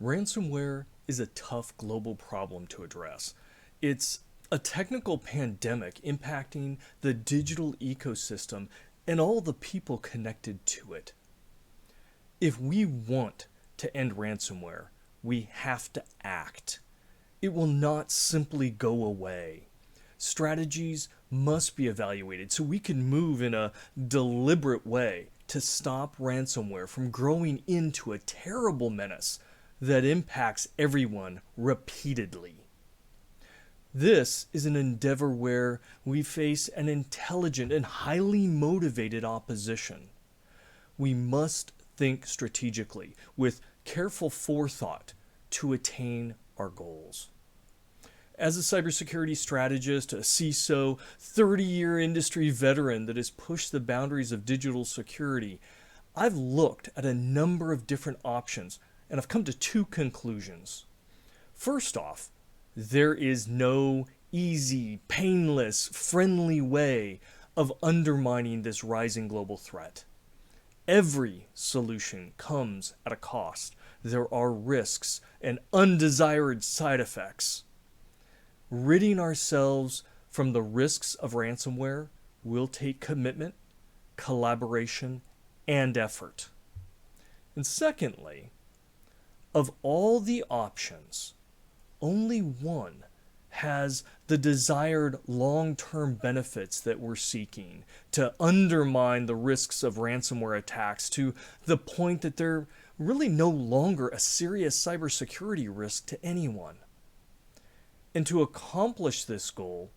Ransomware is a tough global problem to address. It's a technical pandemic impacting the digital ecosystem and all the people connected to it. If we want to end ransomware, we have to act. It will not simply go away. Strategies must be evaluated so we can move in a deliberate way to stop ransomware from growing into a terrible menace that impacts everyone repeatedly. This is an endeavor where we face an intelligent and highly motivated opposition. We must think strategically with careful forethought to attain our goals. As a cybersecurity strategist, a CISO, 30-year industry veteran that has pushed the boundaries of digital security, I've looked at a number of different options and I've come to two conclusions. First off, there is no easy, painless, friendly way of undermining this rising global threat. Every solution comes at a cost. There are risks and undesired side effects. Ridding ourselves from the risks of ransomware will take commitment, collaboration, and effort. And secondly, of all the options, only one has the desired long-term benefits that we're seeking to undermine the risks of ransomware attacks to the point that they're really no longer a serious cybersecurity risk to anyone. And to accomplish this goal,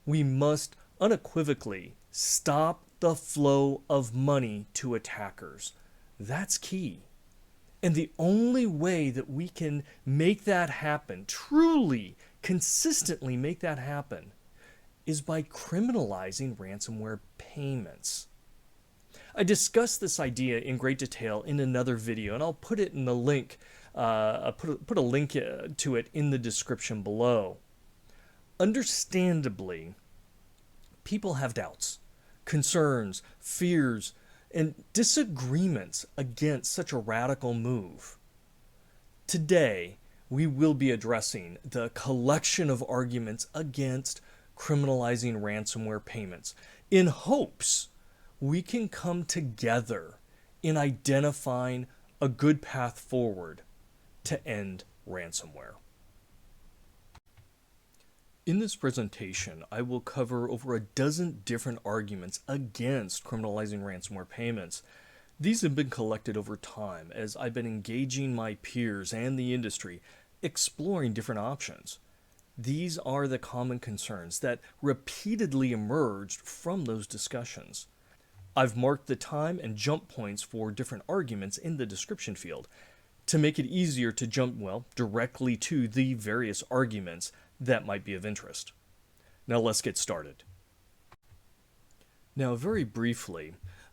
we must unequivocally stop the flow of money to attackers. That's key. And the only way that we can make that happen, truly, consistently make that happen, is by criminalizing ransomware payments. I discussed this idea in great detail in another video, and I'll put it in the link, put a link to it in the description below. Understandably, people have doubts, concerns, fears, and disagreements against such a radical move. Today, we will be addressing the collection of arguments against criminalizing ransomware payments in hopes we can come together in identifying a good path forward to end ransomware. In this presentation, I will cover over a dozen different arguments against criminalizing ransomware payments. These have been collected over time as I've been engaging my peers and the industry, exploring different options. These are the common concerns that repeatedly emerged from those discussions. I've marked the time and jump points for different arguments in the description field to make it easier to jump, directly to the various arguments that might be of interest. Now let's get started. Now, very briefly,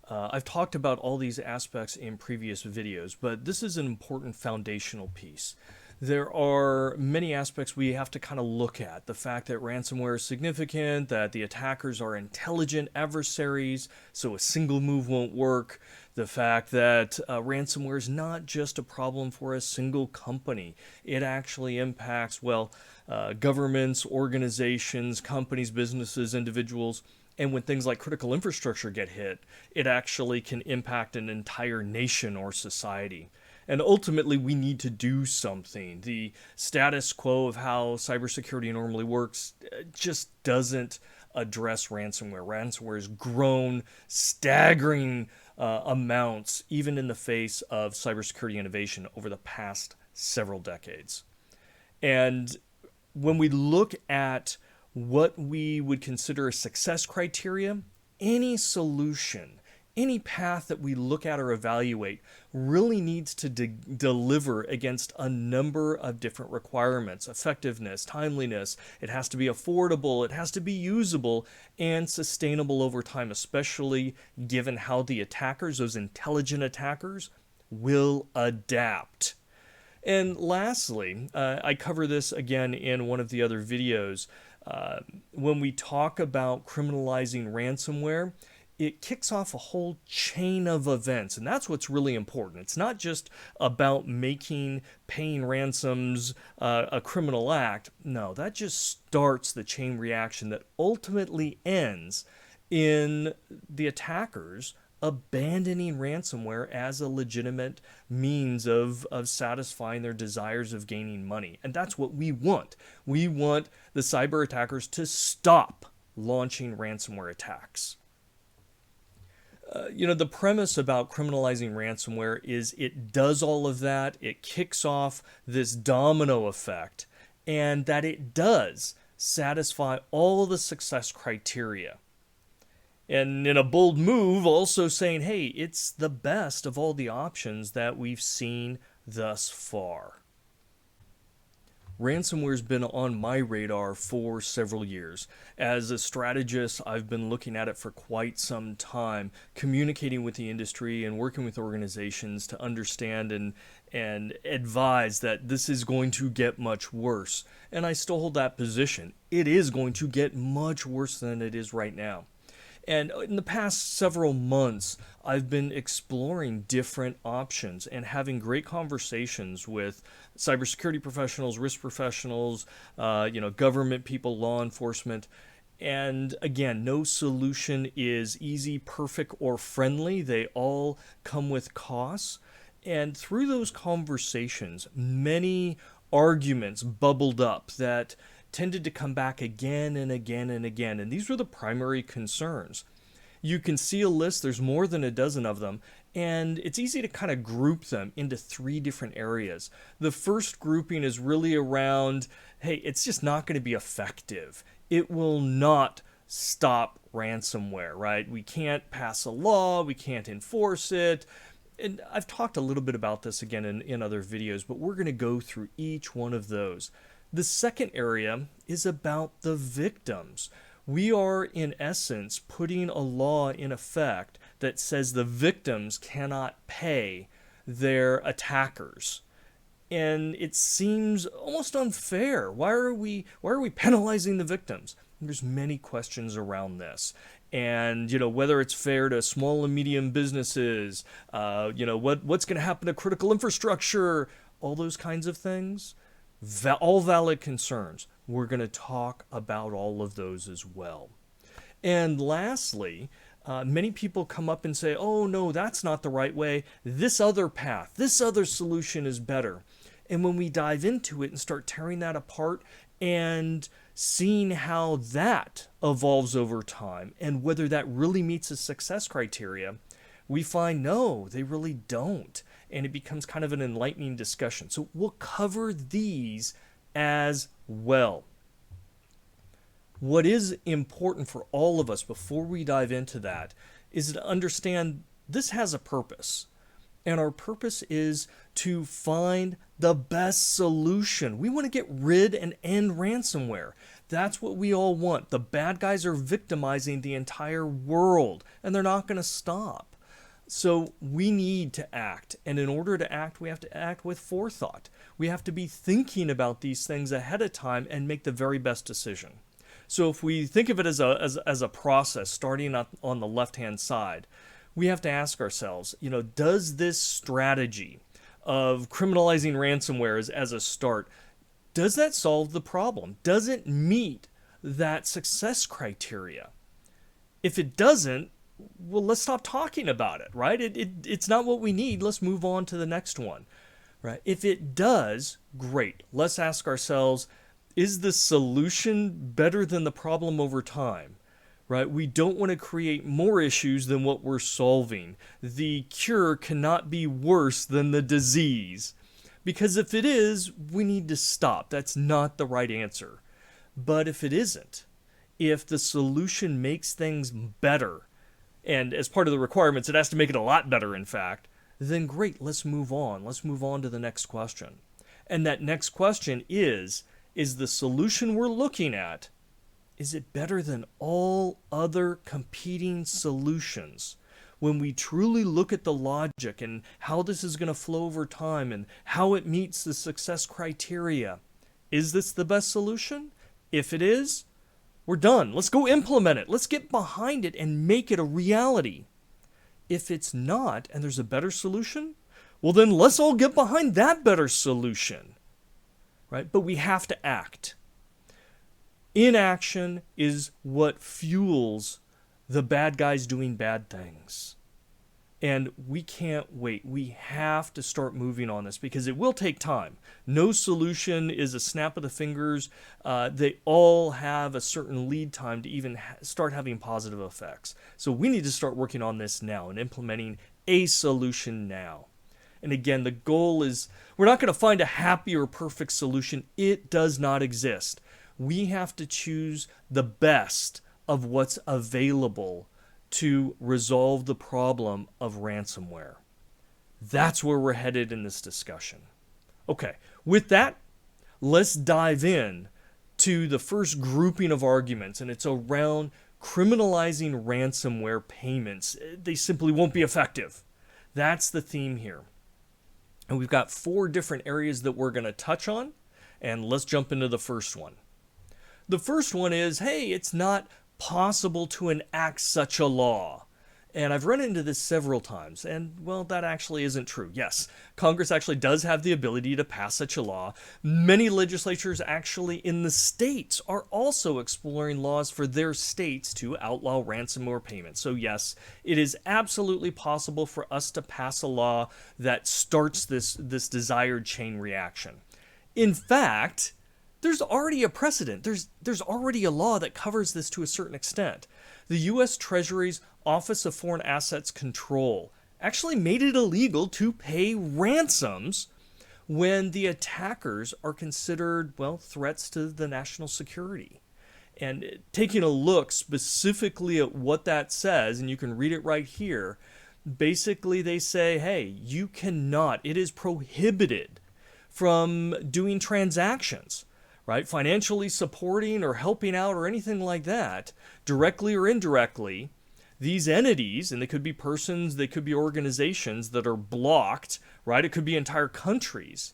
I've talked about all these aspects in previous videos, but this is an important foundational piece. There are many aspects we have to kind of look at. The fact that ransomware is significant, that the attackers are intelligent adversaries, so a single move won't work. The fact that ransomware is not just a problem for a single company. It actually impacts, governments, organizations, companies, businesses, individuals. And when things like critical infrastructure get hit, it actually can impact an entire nation or society. And ultimately, we need to do something. The status quo of how cybersecurity normally works just doesn't address ransomware. Ransomware has grown staggering amounts, even in the face of cybersecurity innovation over the past several decades. And when we look at what we would consider a success criteria, any solution, any path that we look at or evaluate really needs to deliver against a number of different requirements: effectiveness, timeliness, it has to be affordable, it has to be usable, and sustainable over time, especially given how the attackers, those intelligent attackers, will adapt. And lastly, I cover this again in one of the other videos. When we talk about criminalizing ransomware, it kicks off a whole chain of events. And that's what's really important. It's not just about making paying ransoms a criminal act. No, that just starts the chain reaction that ultimately ends in the attackers abandoning ransomware as a legitimate means of satisfying their desires of gaining money. And that's what we want. We want the cyber attackers to stop launching ransomware attacks. The premise about criminalizing ransomware is it does all of that, it kicks off this domino effect, and that it does satisfy all the success criteria. And in a bold move, also saying, hey, it's the best of all the options that we've seen thus far. Ransomware's been on my radar for several years. As a strategist, I've been looking at it for quite some time, communicating with the industry and working with organizations to understand and advise that this is going to get much worse. And I still hold that position. It is going to get much worse than it is right now. And in the past several months, I've been exploring different options and having great conversations with cybersecurity professionals, risk professionals, government people, law enforcement. And again, no solution is easy, perfect, or friendly. They all come with costs. And through those conversations, many arguments bubbled up that tended to come back again and again and again. And these were the primary concerns. You can see a list, there's more than a dozen of them, and it's easy to kind of group them into three different areas. The first grouping is really around, hey, it's just not going to be effective. It will not stop ransomware, right? We can't pass a law, we can't enforce it. And I've talked a little bit about this again in other videos, but we're going to go through each one of those. The second area is about the victims. We are, in essence, putting a law in effect that says the victims cannot pay their attackers. And it seems almost unfair. Why are we penalizing the victims? There's many questions around this. And, whether it's fair to small and medium businesses, what's going to happen to critical infrastructure, all those kinds of things. All valid concerns. We're going to talk about all of those as well. And lastly, many people come up and say, oh no, that's not the right way. This other path, this other solution is better. And when we dive into it and start tearing that apart and seeing how that evolves over time and whether that really meets the success criteria, we find no, they really don't. And it becomes kind of an enlightening discussion. So we'll cover these as well. What is important for all of us before we dive into that is to understand this has a purpose. And our purpose is to find the best solution. We want to get rid and end ransomware. That's what we all want. The bad guys are victimizing the entire world, and they're not going to stop. So we need to act, and in order to act, we have to act with forethought. We have to be thinking about these things ahead of time and make the very best decision. So if we think of it as a process starting on the left-hand side, we have to ask ourselves, does this strategy of criminalizing ransomware as a start, does that solve the problem? Does it meet that success criteria? If it doesn't, well, let's stop talking about it, right? It's not what we need. Let's move on to the next one, right? If it does, great. Let's ask ourselves, is the solution better than the problem over time, right? We don't want to create more issues than what we're solving. The cure cannot be worse than the disease, because if it is, we need to stop. That's not the right answer. But if it isn't, if the solution makes things better, and as part of the requirements, it has to make it a lot better, in fact, then great, let's move on. Let's move on to the next question. And that next question is the solution we're looking at, is it better than all other competing solutions? When we truly look at the logic and how this is going to flow over time and how it meets the success criteria, is this the best solution? If it is, We're done. Let's go implement it. Let's get behind it and make it a reality. If it's not, and there's a better solution, well then let's all get behind that better solution, right? But we have to act. Inaction is what fuels the bad guys doing bad things. And we can't wait. We have to start moving on this because it will take time. No solution is a snap of the fingers. They all have a certain lead time to even start having positive effects. So we need to start working on this now and implementing a solution now. And again, the goal is we're not going to find a happy or perfect solution. It does not exist. We have to choose the best of what's available to resolve the problem of ransomware. That's where we're headed in this discussion. Okay, with that, let's dive in to the first grouping of arguments, and it's around criminalizing ransomware payments. They simply won't be effective. That's the theme here. And we've got 4 different areas that we're going to touch on, and let's jump into the first one. The first one is, hey, it's not possible to enact such a law. And I've run into this several times, and well, that actually isn't true. Yes, Congress actually does have the ability to pass such a law. Many legislatures actually in the states are also exploring laws for their states to outlaw ransomware payments. So yes, it is absolutely possible for us to pass a law that starts this desired chain reaction. In fact, there's already a precedent. There's already a law that covers this to a certain extent. The U.S. Treasury's Office of Foreign Assets Control actually made it illegal to pay ransoms when the attackers are considered, well, threats to the national security. And taking a look specifically at what that says, and you can read it right here, basically they say, hey, you cannot, it is prohibited from doing transactions, right? Financially supporting or helping out or anything like that, directly or indirectly, these entities, and they could be persons, they could be organizations that are blocked, right? It could be entire countries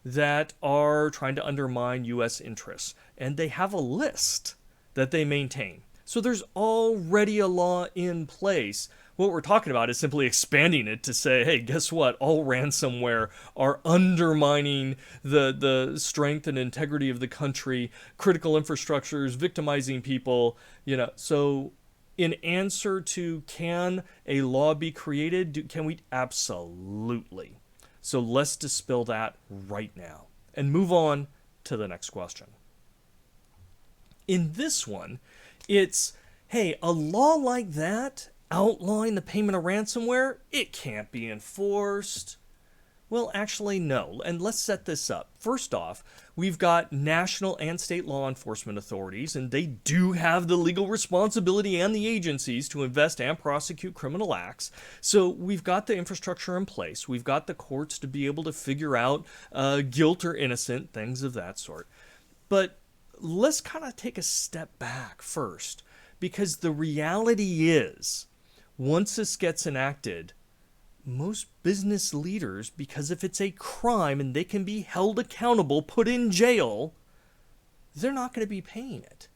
that are trying to undermine U.S. interests. And they have a list that they maintain. So there's already a law in place. What we're talking about is simply expanding it to say, hey, guess what? All ransomware are undermining the strength and integrity of the country, critical infrastructures, victimizing people, So in answer to can a law be created, can we? Absolutely. So let's dispel that right now and move on to the next question. In this one, it's, hey, a law like that, outlawing the payment of ransomware, it can't be enforced. Well, actually, no. And let's set this up. First off, we've got national and state law enforcement authorities, and they do have the legal responsibility and the agencies to invest and prosecute criminal acts. So we've got the infrastructure in place. We've got the courts to be able to figure out guilt or innocent, things of that sort. But let's kind of take a step back first, because the reality is, once this gets enacted, most business leaders, because if it's a crime and they can be held accountable, put in jail, they're not going to be paying it.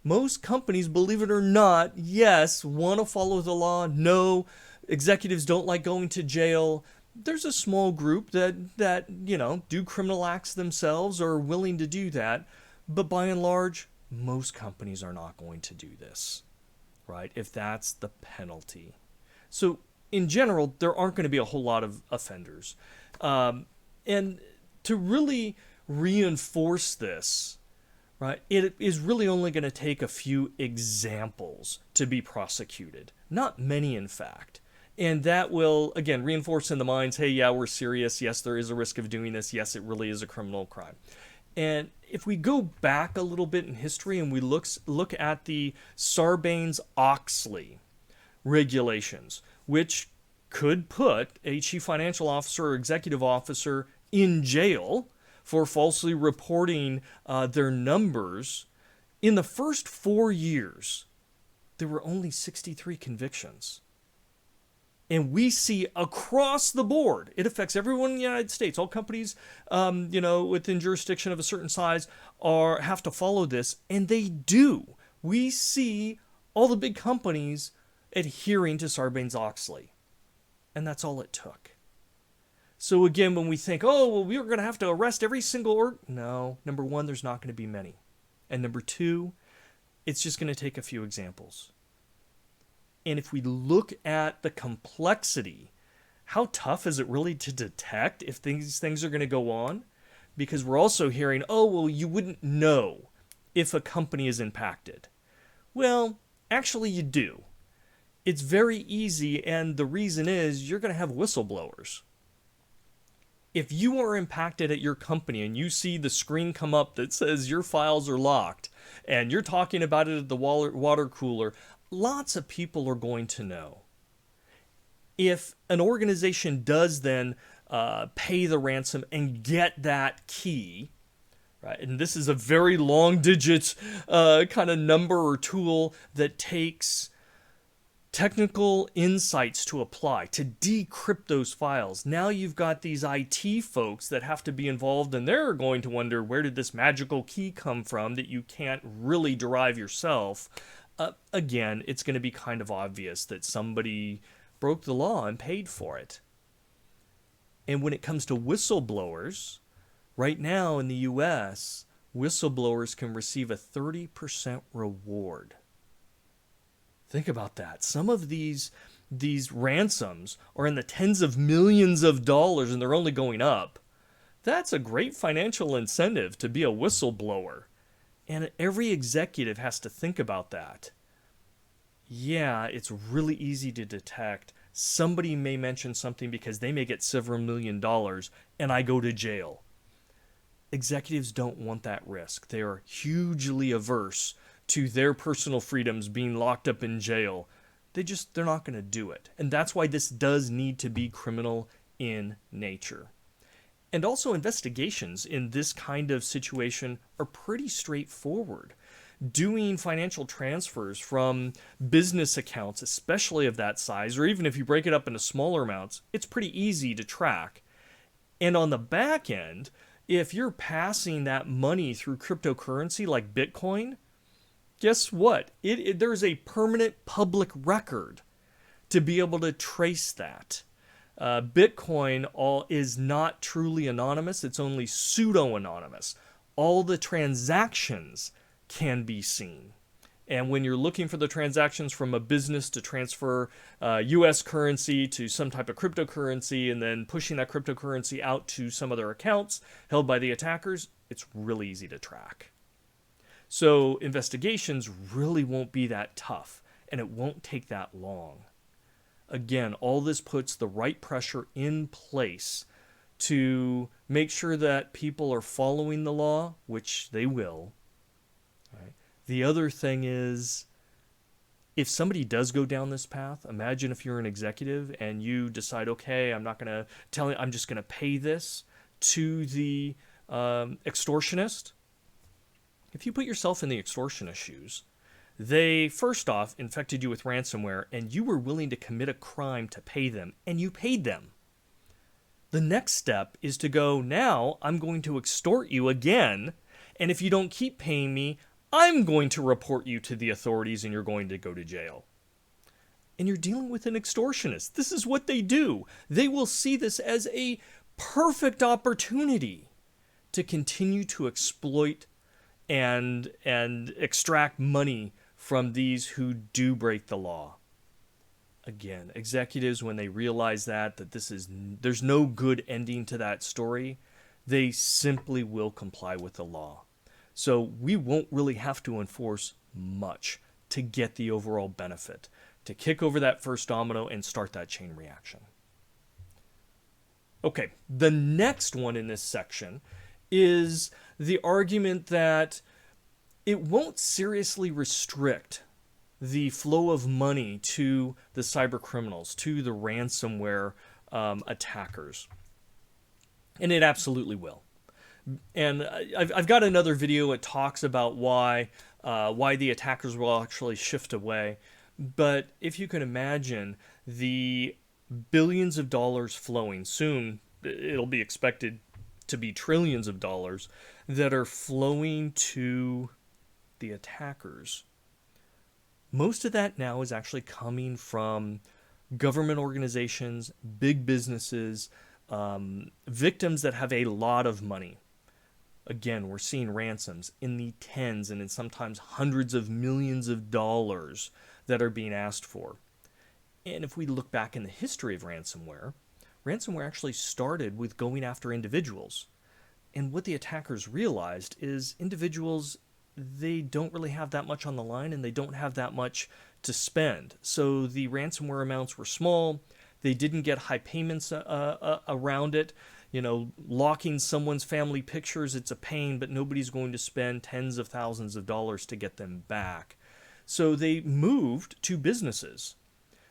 Most companies, believe it or not, yes, want to follow the law. No, executives don't like going to jail. There's a small group that do criminal acts themselves or are willing to do that. But by and large, most companies are not going to do this, right? If that's the penalty. So in general, there aren't going to be a whole lot of offenders. And to really reinforce this, right, it is really only going to take a few examples to be prosecuted. Not many, in fact. And that will, again, reinforce in the minds, hey, yeah, we're serious. Yes, there is a risk of doing this. Yes, it really is a criminal crime. And if we go back a little bit in history and we look at the Sarbanes-Oxley regulations, which could put a chief financial officer or executive officer in jail for falsely reporting their numbers, in the first 4 years, there were only 63 convictions. And we see across the board, it affects everyone in the United States. All companies, within jurisdiction of a certain size have to follow this, and they do. we see all the big companies adhering to Sarbanes-Oxley. And that's all it took. So again, when we think, oh, well, we were going to have to arrest every single no, number one, there's not going to be many. And number two, it's just going to take a few examples. And if we look at the complexity, how tough is it really to detect if these things are going to go on? Because we're also hearing, oh, well, you wouldn't know if a company is impacted. Well, actually you do. It's very easy, and the reason is you're going to have whistleblowers. If you are impacted at your company and you see the screen come up that says your files are locked and you're talking about it at the water cooler, lots of people are going to know. If an organization does then pay the ransom and get that key, right, and this is a very long digit kind of number or tool that takes technical insights to apply, to decrypt those files. Now you've got these IT folks that have to be involved, and they're going to wonder, where did this magical key come from that you can't really derive yourself? Again, it's going to be kind of obvious that somebody broke the law and paid for it. And when it comes to whistleblowers, right now in the US, whistleblowers can receive a 30% reward. Think about that. Some of these ransoms are in the tens of millions of dollars and they're only going up. That's a great financial incentive to be a whistleblower. And every executive has to think about that. Yeah, it's really easy to detect. Somebody may mention something because they may get several $1,000,000 and I go to jail. Executives don't want that risk. They are hugely averse to their personal freedoms being locked up in jail. They're not going to do it. And that's why this does need to be criminal in nature. And also investigations in this kind of situation are pretty straightforward. Doing financial transfers from business accounts, especially of that size, or even if you break it up into smaller amounts, it's pretty easy to track. And on the back end, if you're passing that money through cryptocurrency like Bitcoin, guess what? There's a permanent public record to be able to trace that. Bitcoin is not truly anonymous. It's only pseudo-anonymous. All the transactions can be seen. And when you're looking for the transactions from a business to transfer US currency to some type of cryptocurrency and then pushing that cryptocurrency out to some other accounts held by the attackers, it's really easy to track. So investigations really won't be that tough, and it won't take that long. Again, all this puts the right pressure in place to make sure that people are following the law, which they will. Right? The other thing is, if somebody does go down this path, imagine if you're an executive and you decide, okay, I'm not going to tell you, I'm just going to pay this to the extortionist. If you put yourself in the extortionist shoes, they first off infected you with ransomware and you were willing to commit a crime to pay them, and you paid them. The next step is to go, now I'm going to extort you again, and if you don't keep paying me, I'm going to report you to the authorities and you're going to go to jail. And you're dealing with an extortionist. This is what they do. They will see this as a perfect opportunity to continue to exploit and extract money from these who do break the law. Again, executives, when they realize that there's no good ending to that story, they simply will comply with the law. So we won't really have to enforce much to get the overall benefit, to kick over that first domino and start that chain reaction. Okay, the next one in this section is the argument that it won't seriously restrict the flow of money to the cybercriminals, to the ransomware attackers. And it absolutely will. And I've got another video that talks about why the attackers will actually shift away. But if you can imagine the billions of dollars flowing, soon it'll be expected to be trillions of dollars that are flowing to the attackers Most of that now is actually coming from government organizations, big businesses, victims that have a lot of money. Again, we're seeing ransoms in the tens and in sometimes hundreds of millions of dollars that are being asked for. And if we look back in the history of ransomware, ransomware actually started with going after individuals. And what the attackers realized is individuals, they don't really have that much on the line and they don't have that much to spend. So the ransomware amounts were small. They didn't get high payments around it. Locking someone's family pictures, it's a pain, but nobody's going to spend tens of thousands of dollars to get them back. So they moved to businesses.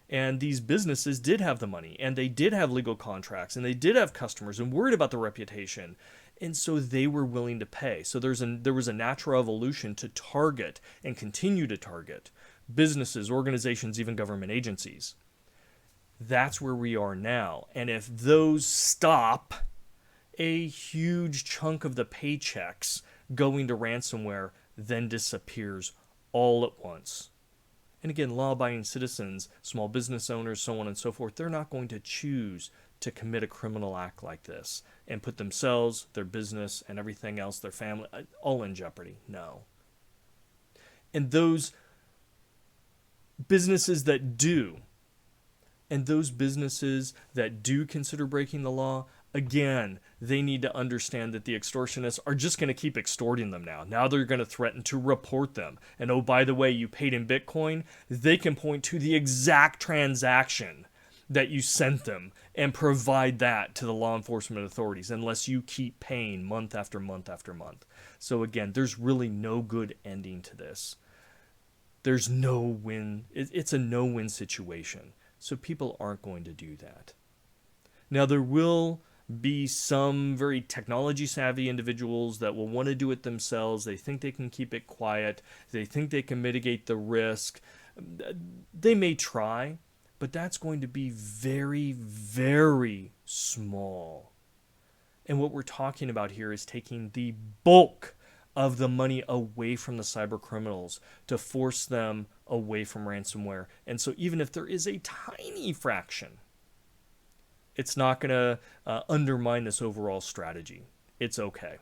And these businesses did have the money, and they did have legal contracts, and they did have customers and worried about the reputation. And so they were willing to pay. So there was a natural evolution to target and continue to target businesses, organizations, even government agencies. That's where we are now. And if those stop, a huge chunk of the paychecks going to ransomware then disappears all at once. And again, law-abiding citizens, small business owners, so on and so forth, they're not going to choose to commit a criminal act like this and put themselves, their business, and everything else, their family, all in jeopardy. No. And those businesses that do, consider breaking the law, again, they need to understand that the extortionists are just going to keep extorting them now. Now they're going to threaten to report them. And oh, by the way, you paid in Bitcoin. They can point to the exact transaction that you sent them and provide that to the law enforcement authorities unless you keep paying month after month after month. So again, there's really no good ending to this. There's no win. It's a no-win situation. So people aren't going to do that. Now there will be some very technology-savvy individuals that will want to do it themselves. They think they can keep it quiet. They think they can mitigate the risk. They may try, but that's going to be very, very small. And what we're talking about here is taking the bulk of the money away from the cyber criminals to force them away from ransomware. And so even if there is a tiny fraction, it's not going to undermine this overall strategy. It's okay.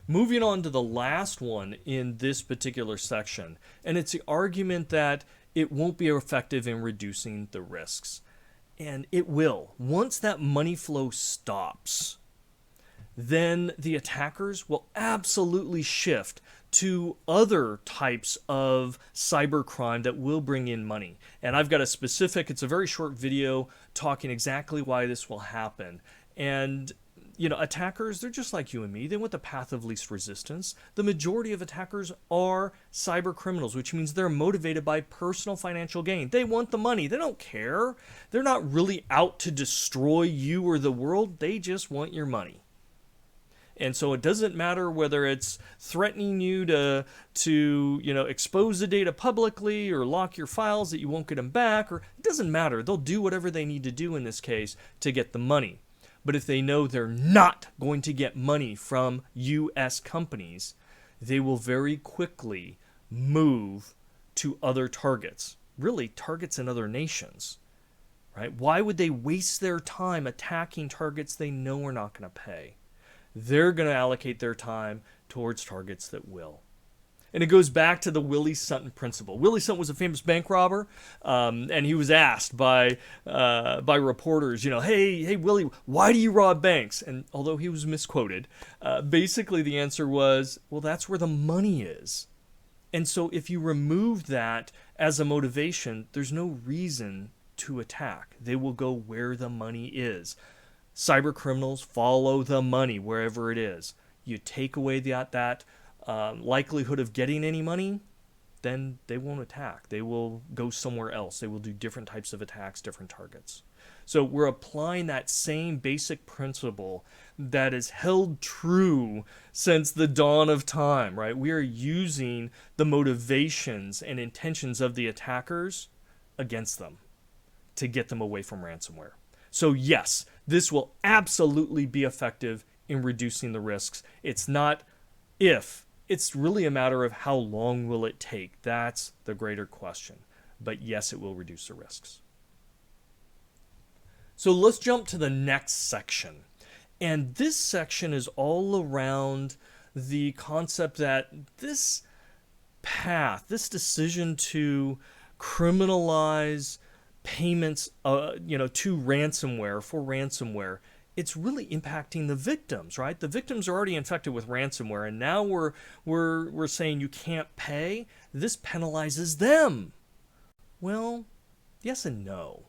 Moving on to the last one in this particular section, and it's the argument that it won't be effective in reducing the risks. And it will. Once that money flow stops, then the attackers will absolutely shift to other types of cybercrime that will bring in money. And I've got it's a very short video talking exactly why this will happen. And, attackers, they're just like you and me. They want the path of least resistance. The majority of attackers are cyber criminals, which means they're motivated by personal financial gain. They want the money. They don't care. They're not really out to destroy you or the world. They just want your money. And so it doesn't matter whether it's threatening you to expose the data publicly or lock your files that you won't get them back, or it doesn't matter. They'll do whatever they need to do in this case to get the money. But if they know they're not going to get money from U.S. companies, they will very quickly move to other targets, really targets in other nations. Right? Why would they waste their time attacking targets they know are not going to pay? They're going to allocate their time towards targets that will. And it goes back to the Willie Sutton principle. Willie Sutton was a famous bank robber, and he was asked by reporters, hey, Willie, why do you rob banks? And although he was misquoted, basically the answer was, well, that's where the money is. And so if you remove that as a motivation, there's no reason to attack. They will go where the money is. Cyber criminals follow the money wherever it is. You take away that likelihood of getting any money, then they won't attack. They will go somewhere else. They will do different types of attacks, different targets. So we're applying that same basic principle that is held true since the dawn of time, right? We are using the motivations and intentions of the attackers against them to get them away from ransomware. So yes, this will absolutely be effective in reducing the risks. It's not if It's really a matter of how long will it take. That's the greater question. But yes, it will reduce the risks. So let's jump to the next section. And this section is all around the concept that this path, this decision to criminalize payments to ransomware, for ransomware, it's really impacting the victims, right? The victims are already infected with ransomware, and now we're saying you can't pay. This penalizes them. Well, yes and no.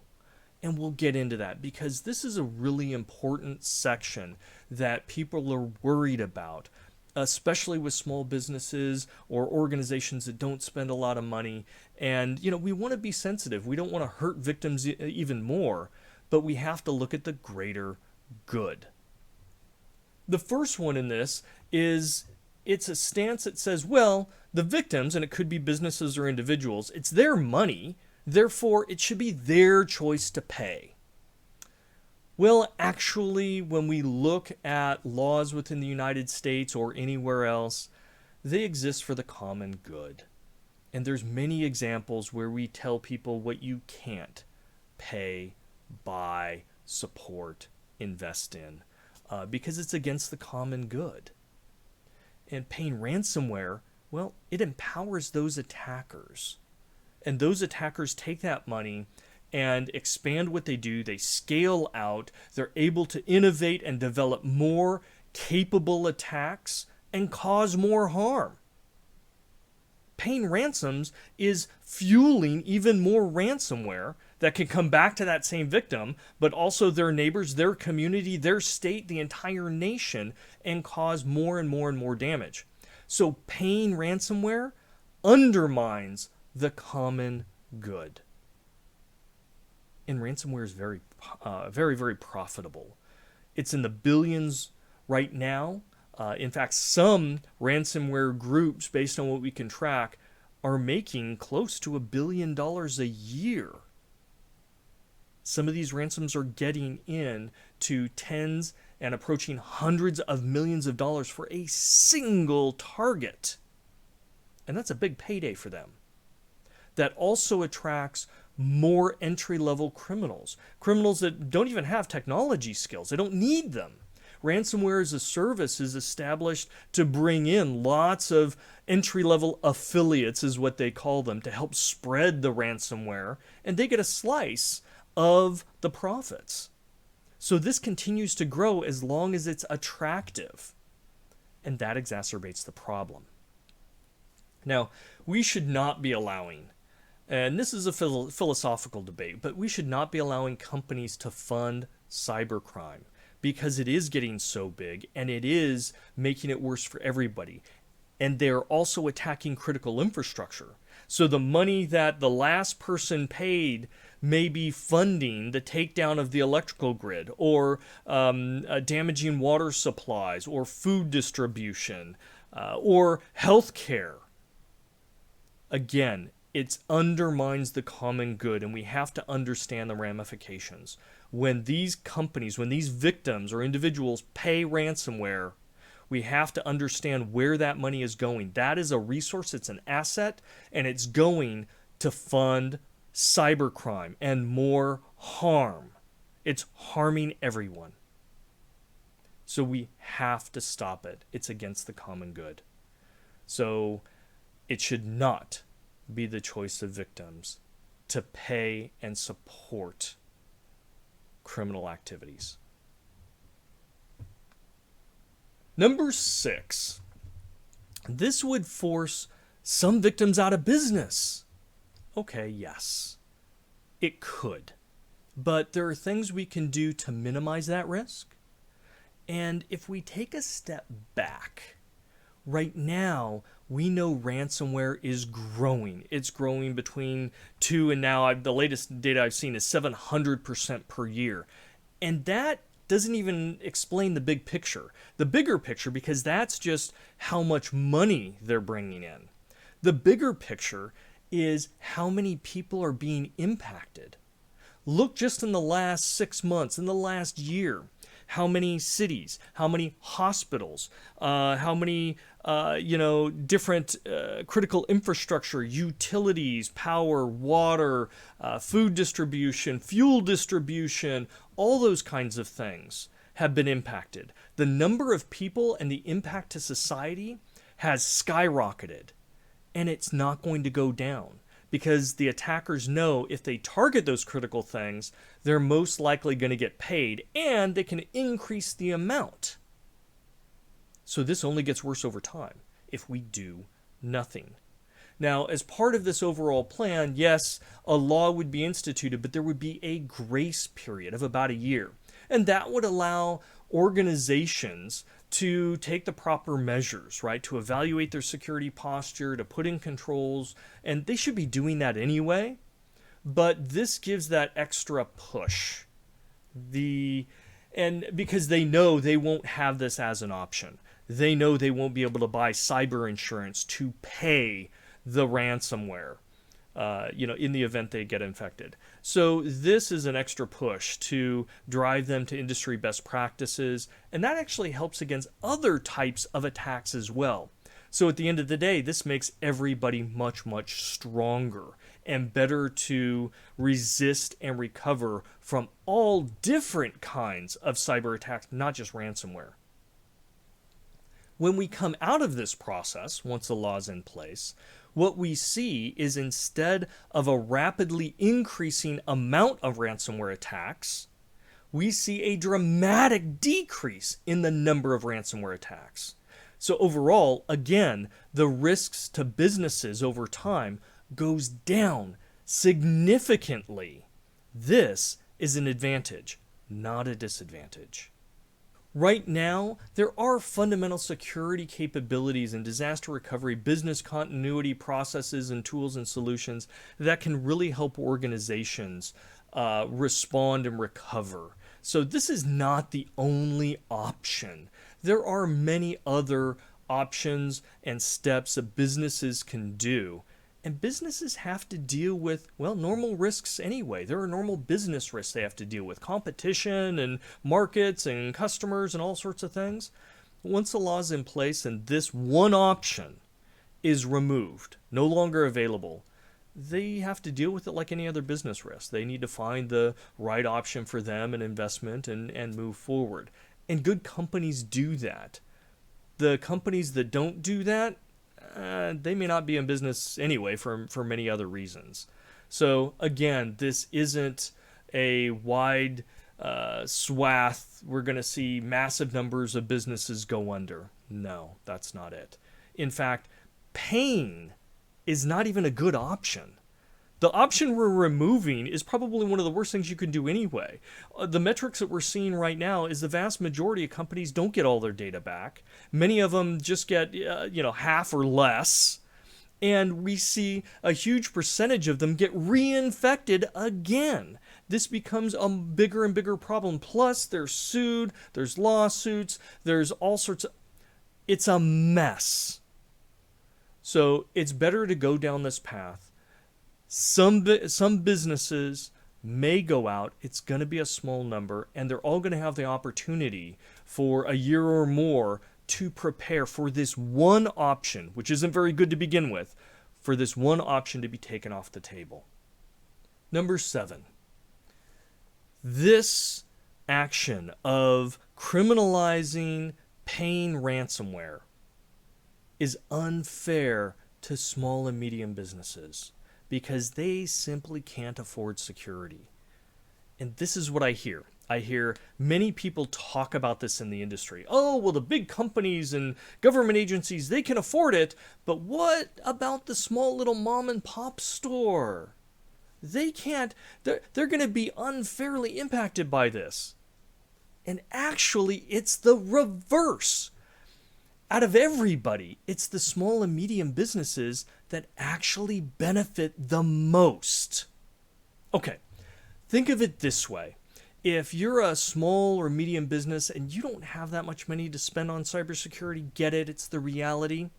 And we'll get into that because this is a really important section that people are worried about, especially with small businesses or organizations that don't spend a lot of money. And, we want to be sensitive. We don't want to hurt victims even more, but we have to look at the greater good. The first one in this is it's a stance that says, well, the victims, and it could be businesses or individuals, it's their money. Therefore, it should be their choice to pay. Well, actually, when we look at laws within the United States or anywhere else, they exist for the common good. And there's many examples where we tell people what you can't pay, buy, support, invest in, because it's against the common good. And paying ransomware, well, it empowers those attackers. And those attackers take that money and expand what they do. They scale out. They're able to innovate and develop more capable attacks and cause more harm. Paying ransoms is fueling even more ransomware that can come back to that same victim, but also their neighbors, their community, their state, the entire nation, and cause more and more and more damage. So paying ransomware undermines the common good. And ransomware is very, very profitable. It's in the billions right now. In fact, some ransomware groups, based on what we can track, are making close to $1 billion a year. Some of these ransoms are getting in to tens and approaching hundreds of millions of dollars for a single target. And that's a big payday for them. That also attracts more entry-level criminals. Criminals that don't even have technology skills. They don't need them. Ransomware as a service is established to bring in lots of entry-level affiliates, is what they call them, to help spread the ransomware, and they get a slice of the profits. So this continues to grow as long as it's attractive, and that exacerbates the problem. Now, we should not be allowing, and this is a philosophical debate, but we should not be allowing companies to fund cybercrime because it is getting so big and it is making it worse for everybody. And they're also attacking critical infrastructure. So the money that the last person paid may be funding the takedown of the electrical grid or damaging water supplies or food distribution or healthcare. Again, it undermines the common good, and we have to understand the ramifications. When these companies, when these victims or individuals pay ransomware, we have to understand where that money is going. That is a resource, it's an asset, and it's going to fund cybercrime and more harm. It's harming everyone. So we have to stop it. It's against the common good. So it should not be the choice of victims to pay and support criminal activities. Number 6, this would force some victims out of business. Okay, yes, it could. But there are things we can do to minimize that risk. And if we take a step back, right now, we know ransomware is growing. It's growing between 2 and now the latest data I've seen is 700% per year. And that doesn't even explain the big picture. The bigger picture, because that's just how much money they're bringing in. The bigger picture is how many people are being impacted. Look just in the last 6 months, in the last year, how many cities, how many hospitals, how many different critical infrastructure, utilities, power, water, food distribution, fuel distribution, all those kinds of things have been impacted. The number of people and the impact to society has skyrocketed, and it's not going to go down because the attackers know if they target those critical things, they're most likely going to get paid, and they can increase the amount. So this only gets worse over time if we do nothing. Now, as part of this overall plan, yes, a law would be instituted, but there would be a grace period of about a year. And that would allow organizations to take the proper measures, right? To evaluate their security posture, to put in controls, and they should be doing that anyway. But this gives that extra push. And because they know they won't have this as an option. They know they won't be able to buy cyber insurance to pay the ransomware, in the event they get infected. So this is an extra push to drive them to industry best practices, and that actually helps against other types of attacks as well. So at the end of the day, this makes everybody much, much stronger and better to resist and recover from all different kinds of cyber attacks, not just ransomware. When we come out of this process, once the law is in place, what we see is instead of a rapidly increasing amount of ransomware attacks, we see a dramatic decrease in the number of ransomware attacks. So overall, again, the risks to businesses over time goes down significantly. This is an advantage, not a disadvantage. Right now, there are fundamental security capabilities and disaster recovery, business continuity processes and tools and solutions that can really help organizations respond and recover. So this is not the only option. There are many other options and steps that businesses can do. And businesses have to deal with, normal risks anyway. There are normal business risks they have to deal with. Competition and markets and customers and all sorts of things. Once the law is in place and this one option is removed, no longer available, they have to deal with it like any other business risk. They need to find the right option for them and investment and move forward. And good companies do that. The companies that don't do that, they may not be in business anyway for many other reasons. So again, this isn't a wide swath. We're going to see massive numbers of businesses go under. No, that's not it. In fact, paying is not even a good option. The option we're removing is probably one of the worst things you can do anyway. The metrics that we're seeing right now is the vast majority of companies don't get all their data back. Many of them just get, half or less. And we see a huge percentage of them get reinfected again. This becomes a bigger and bigger problem. Plus, they're sued, there's lawsuits, there's all sorts of... It's a mess. So it's better to go down this path. Some businesses may go out. It's going to be a small number, and they're all going to have the opportunity for a year or more to prepare for this one option, which isn't very good to begin with, for this one option to be taken off the table. Number 7. This action of criminalizing paying ransomware is unfair to small and medium businesses, because they simply can't afford security. And this is what I hear. I hear many people talk about this in the industry. Oh, well, the big companies and government agencies, they can afford it. But what about the small little mom and pop store? They can't. They're going to be unfairly impacted by this. And actually, it's the reverse. Out of everybody, it's the small and medium businesses that actually benefit the most. Okay, think of it this way. If you're a small or medium business and you don't have that much money to spend on cybersecurity, get it, it's the reality.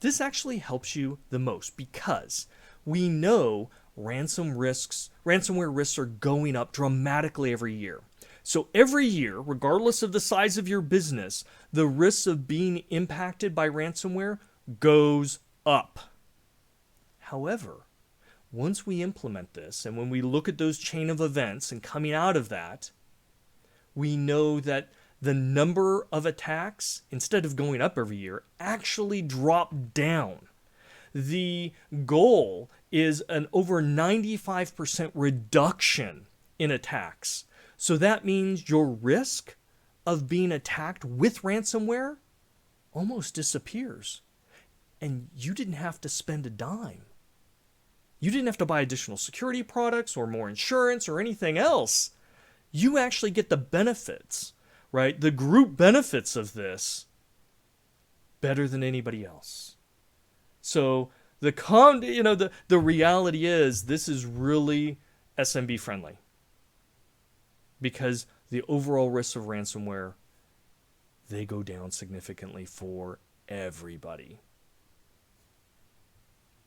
This actually helps you the most because we know ransomware risks are going up dramatically every year. So every year, regardless of the size of your business, the risk of being impacted by ransomware goes up. However, once we implement this and when we look at those chain of events and coming out of that, we know that the number of attacks, instead of going up every year, actually drop down. The goal is an over 95% reduction in attacks. So that means your risk of being attacked with ransomware almost disappears. And you didn't have to spend a dime. You didn't have to buy additional security products or more insurance or anything else. You actually get the benefits, right? The group benefits of this better than anybody else. So the reality is this is really SMB friendly because the overall risks of ransomware, they go down significantly for everybody.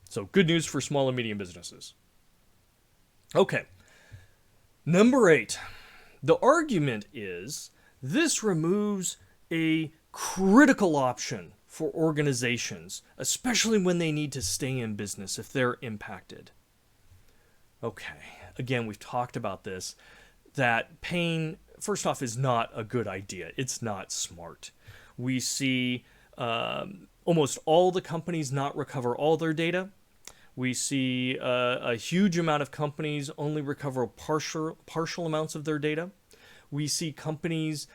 So good news for small and medium businesses. Okay. Number 8. The argument is this removes a critical option for organizations, especially when they need to stay in business if they're impacted. Okay. Again, we've talked about this, that paying, first off, is not a good idea. It's not smart. We see almost all the companies not recover all their data. We see a huge amount of companies only recover partial amounts of their data. We see companies,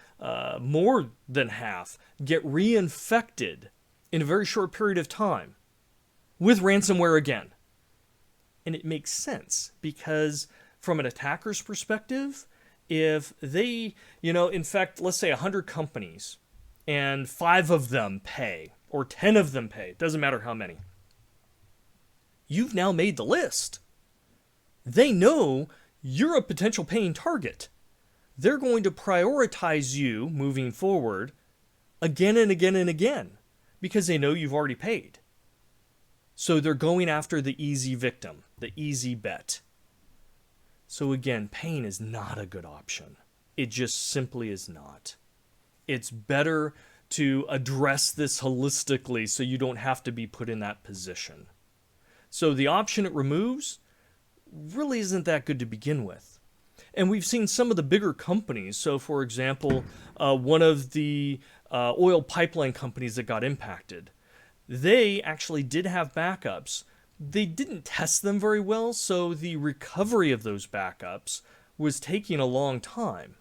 more than half, get reinfected in a very short period of time with ransomware again. And it makes sense because from an attacker's perspective, if they, infect, let's say 100 companies and 5 of them pay or 10 of them pay, doesn't matter how many, you've now made the list. They know you're a potential paying target. They're going to prioritize you moving forward again and again and again because they know you've already paid. So they're going after the easy victim, the easy bet. So again, paying is not a good option. It just simply is not. It's better to address this holistically so you don't have to be put in that position. So the option it removes really isn't that good to begin with. And we've seen some of the bigger companies. So for example, one of the oil pipeline companies that got impacted, they actually did have backups. They didn't test them very well, so the recovery of those backups was taking a long time.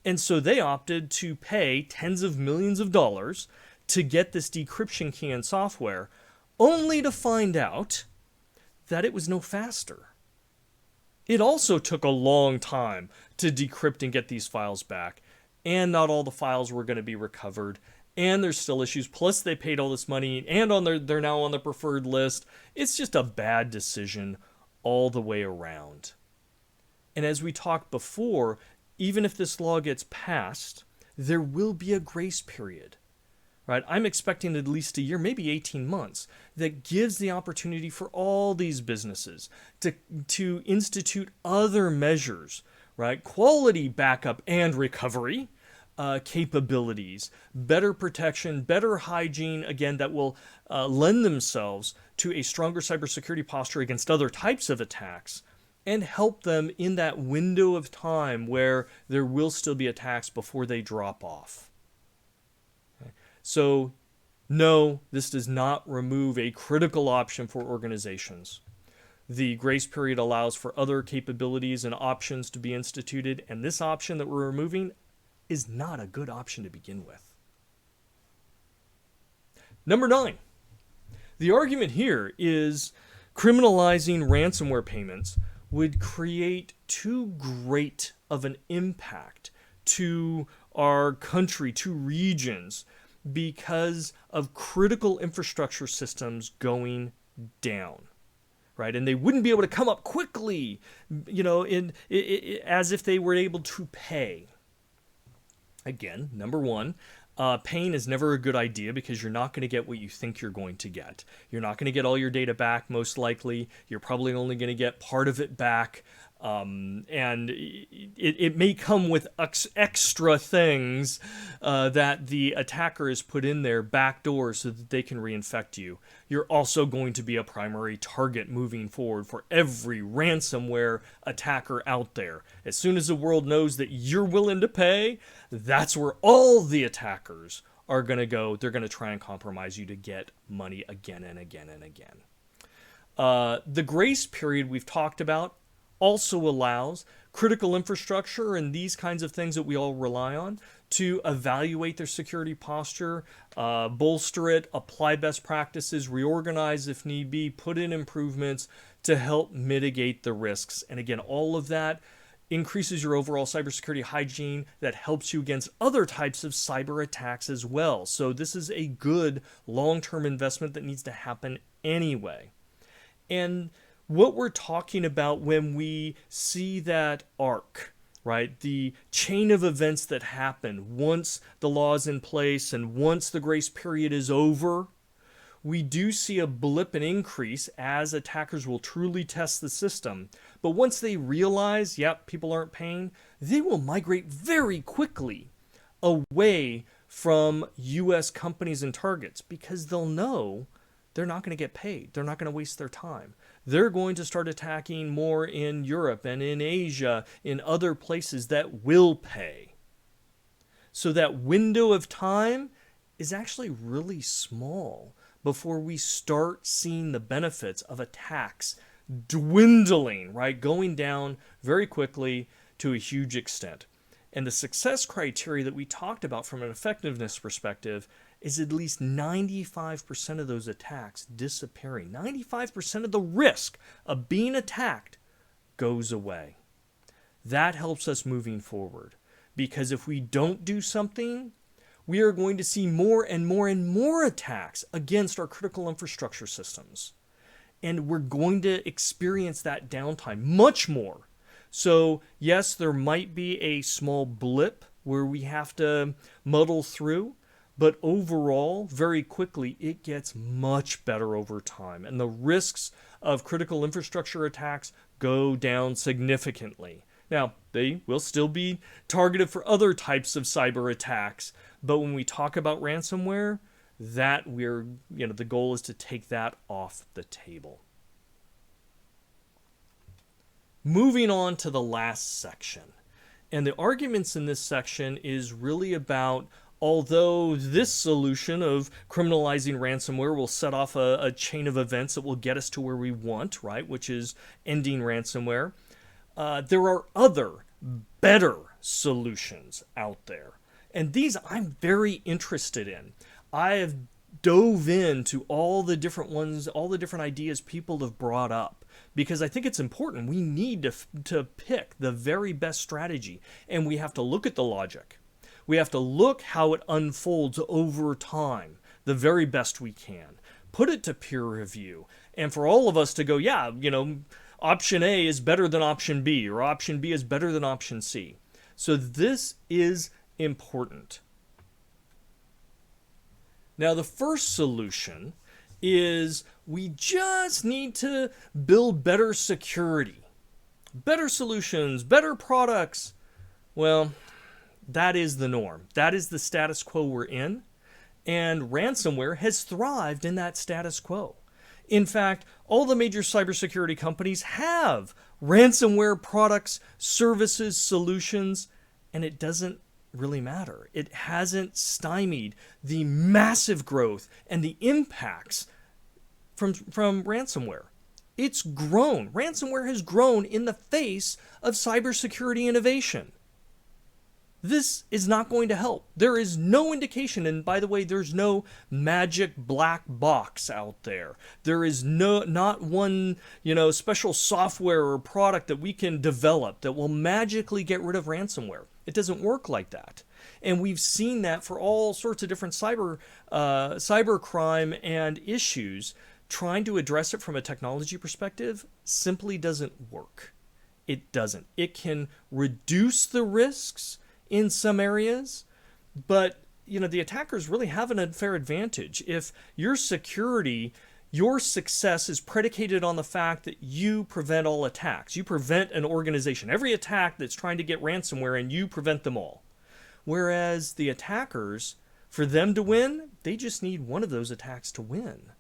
And so they opted to pay tens of millions of dollars to get this decryption key and software, only to find out that it was no faster. It also took a long time to decrypt and get these files back, and not all the files were going to be recovered, and there's still issues, plus they paid all this money, and they're now on the preferred list. It's just a bad decision all the way around. And as we talked before, even if this law gets passed, there will be a grace period. Right? I'm expecting at least a year, maybe 18 months, that gives the opportunity for all these businesses to institute other measures, right? Quality backup and recovery capabilities, better protection, better hygiene, again, that will lend themselves to a stronger cybersecurity posture against other types of attacks and help them in that window of time where there will still be attacks before they drop off. So, no, this does not remove a critical option for organizations. The grace period allows for other capabilities and options to be instituted, and this option that we're removing is not a good option to begin with. Number 9. The argument here is criminalizing ransomware payments would create too great of an impact to our country, to regions, because of critical infrastructure systems going down, right? And they wouldn't be able to come up quickly, as if they were able to pay. Again, number 1, paying is never a good idea because you're not going to get what you think you're going to get. You're not going to get all your data back, most likely. You're probably only going to get part of it back. And it may come with extra things that the attacker has put in there, backdoors, so that they can reinfect you. You're also going to be a primary target moving forward for every ransomware attacker out there. As soon as the world knows that you're willing to pay, that's where all the attackers are going to go. They're going to try and compromise you to get money again and again and again. The grace period we've talked about also allows critical infrastructure and these kinds of things that we all rely on to evaluate their security posture, bolster it, apply best practices, reorganize if need be, put in improvements to help mitigate the risks. And again, all of that increases your overall cybersecurity hygiene that helps you against other types of cyber attacks as well. So this is a good long-term investment that needs to happen anyway. And what we're talking about when we see that arc, right? The chain of events that happen once the law is in place and once the grace period is over, we do see a blip and increase as attackers will truly test the system. But once they realize, yep, people aren't paying, they will migrate very quickly away from U.S. companies and targets because they'll know they're not going to get paid. They're not going to waste their time. They're going to start attacking more in Europe and in Asia, in other places that will pay. So that window of time is actually really small before we start seeing the benefits of attacks dwindling, right? Going down very quickly to a huge extent. And the success criteria that we talked about from an effectiveness perspective is at least 95% of those attacks disappearing. 95% of the risk of being attacked goes away. That helps us moving forward. Because if we don't do something, we are going to see more and more and more attacks against our critical infrastructure systems. And we're going to experience that downtime much more. So yes, there might be a small blip where we have to muddle through, but overall, very quickly, it gets much better over time. And the risks of critical infrastructure attacks go down significantly. Now, they will still be targeted for other types of cyber attacks, but when we talk about ransomware, the goal is to take that off the table. Moving on to the last section. And the arguments in this section is really about, although this solution of criminalizing ransomware will set off a chain of events that will get us to where we want, right, which is ending ransomware, there are other, better solutions out there. And these I'm very interested in. I have dove into all the different ones, all the different ideas people have brought up, because I think it's important. We need to pick the very best strategy, and we have to look at the logic. We have to look how it unfolds over time, the very best we can. Put it to peer review, and for all of us to go, yeah, option A is better than option B, or option B is better than option C. So this is important. Now, the first solution is we just need to build better security. Better solutions, better products. Well, that is the norm. That is the status quo we're in. And ransomware has thrived in that status quo. In fact, all the major cybersecurity companies have ransomware products, services, solutions, and it doesn't really matter. It hasn't stymied the massive growth and the impacts from ransomware. It's grown. Ransomware has grown in the face of cybersecurity innovation. This is not going to help. There is no indication, and by the way, there's no magic black box out there. There is not one, special software or product that we can develop that will magically get rid of ransomware. It doesn't work like that. And we've seen that for all sorts of different cyber crime and issues. Trying to address it from a technology perspective simply doesn't work. It doesn't. It can reduce the risks in some areas, but the attackers really have an unfair advantage. If your security Your success is predicated on the fact that you prevent all attacks. You prevent an organization, every attack that's trying to get ransomware, and you prevent them all. Whereas the attackers, for them to win, they just need one of those attacks to win.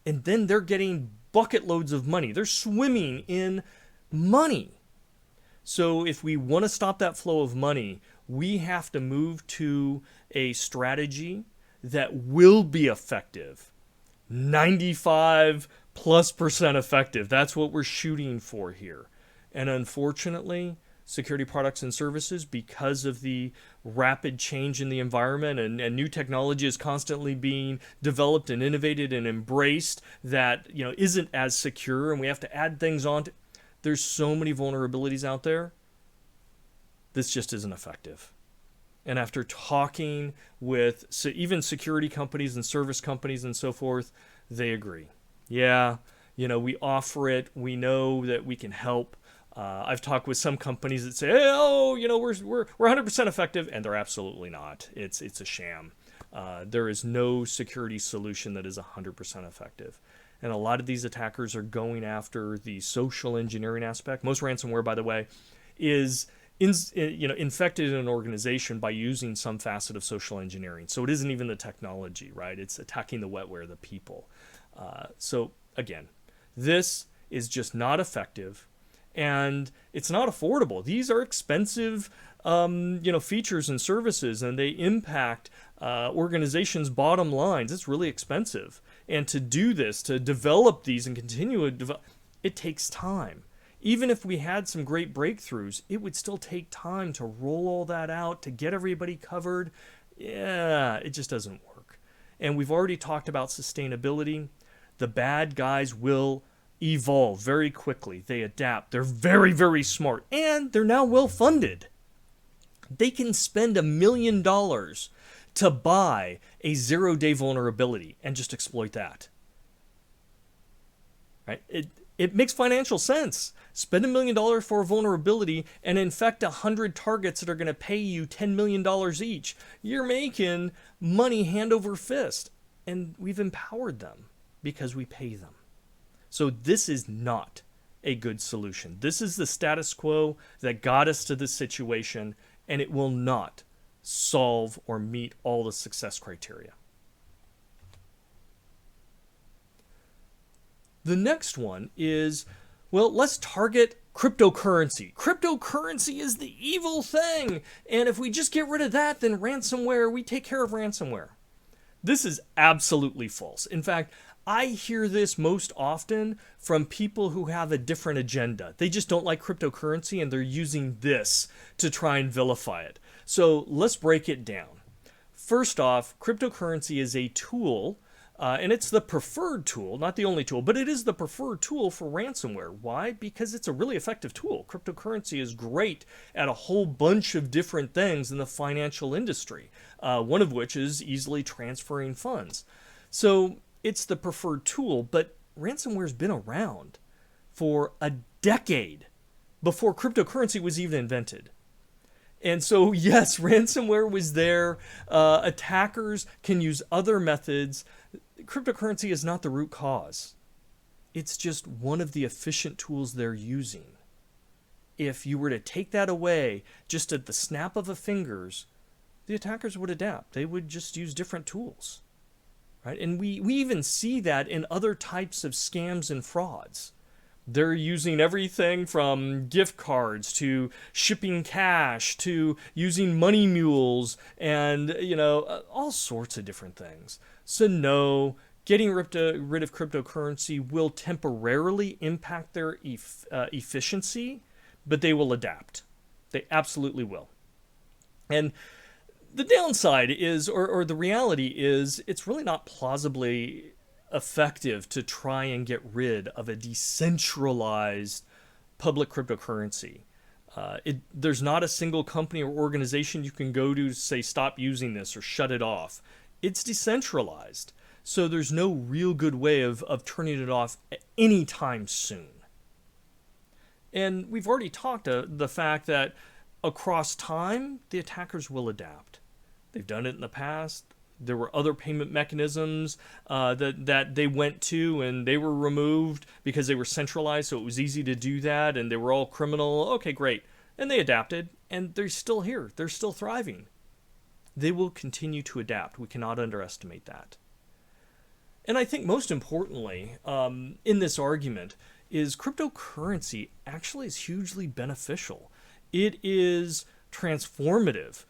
And then they're getting bucket loads of money. They're swimming in money. So if we want to stop that flow of money, we have to move to a strategy that will be effective. 95+% effective. That's what we're shooting for here. And unfortunately, security products and services, because of the rapid change in the environment and new technology is constantly being developed and innovated and embraced that isn't as secure, and we have to add things on. There's so many vulnerabilities out there. This just isn't effective. And after talking with even security companies and service companies and so forth, they agree. Yeah, we offer it. We know that we can help. I've talked with some companies that say, we're 100% effective, and they're absolutely not. It's a sham. There is no security solution that is 100% effective. And a lot of these attackers are going after the social engineering aspect. Most ransomware, by the way, is infected an organization by using some facet of social engineering. So it isn't even the technology, right? It's attacking the wetware, the people. So again, this is just not effective, and it's not affordable. These are expensive, features and services, and they impact organizations' bottom lines. It's really expensive, and to do this, to develop these and continue to it takes time. Even if we had some great breakthroughs, it would still take time to roll all that out, to get everybody covered. Yeah, it just doesn't work. And we've already talked about sustainability. The bad guys will evolve very quickly. They adapt. They're very, very smart. And they're now well funded. They can spend $1 million to buy a 0-day vulnerability and just exploit that. Right? It makes financial sense. Spend $1 million for a vulnerability and infect 100 targets that are going to pay you $10 million each. You're making money hand over fist. And we've empowered them because we pay them. So this is not a good solution. This is the status quo that got us to this situation, and it will not solve or meet all the success criteria. The next one is, let's target cryptocurrency. Cryptocurrency is the evil thing. And if we just get rid of that, then we take care of ransomware. This is absolutely false. In fact, I hear this most often from people who have a different agenda. They just don't like cryptocurrency, and they're using this to try and vilify it. So let's break it down. First off, cryptocurrency is a tool. And it's the preferred tool, not the only tool, but it is the preferred tool for ransomware. Why? Because it's a really effective tool. Cryptocurrency is great at a whole bunch of different things in the financial industry, one of which is easily transferring funds. So it's the preferred tool, but ransomware's been around for a decade before cryptocurrency was even invented. And so, yes, ransomware was there. Attackers can use other methods. Cryptocurrency is not the root cause. It's just one of the efficient tools they're using. If you were to take that away just at the snap of a fingers, the attackers would adapt. They would just use different tools. Right? And we even see that in other types of scams and frauds. They're using everything from gift cards to shipping cash to using money mules and, all sorts of different things. So no, getting rid of cryptocurrency will temporarily impact their efficiency, but they will adapt. They absolutely will. And the downside is, or the reality is, it's really not plausibly effective to try and get rid of a decentralized public cryptocurrency. There's not a single company or organization you can go to say stop using this or shut it off. It's decentralized, so there's no real good way of turning it off anytime soon. And we've already talked the fact that across time, the attackers will adapt. They've done it in the past. There were other payment mechanisms that they went to, and they were removed because they were centralized, so it was easy to do that, and they were all criminal. Okay, great. And they adapted, and they're still here. They're still thriving. They will continue to adapt. We cannot underestimate that. And I think most importantly, in this argument, is cryptocurrency actually is hugely beneficial. It is transformative.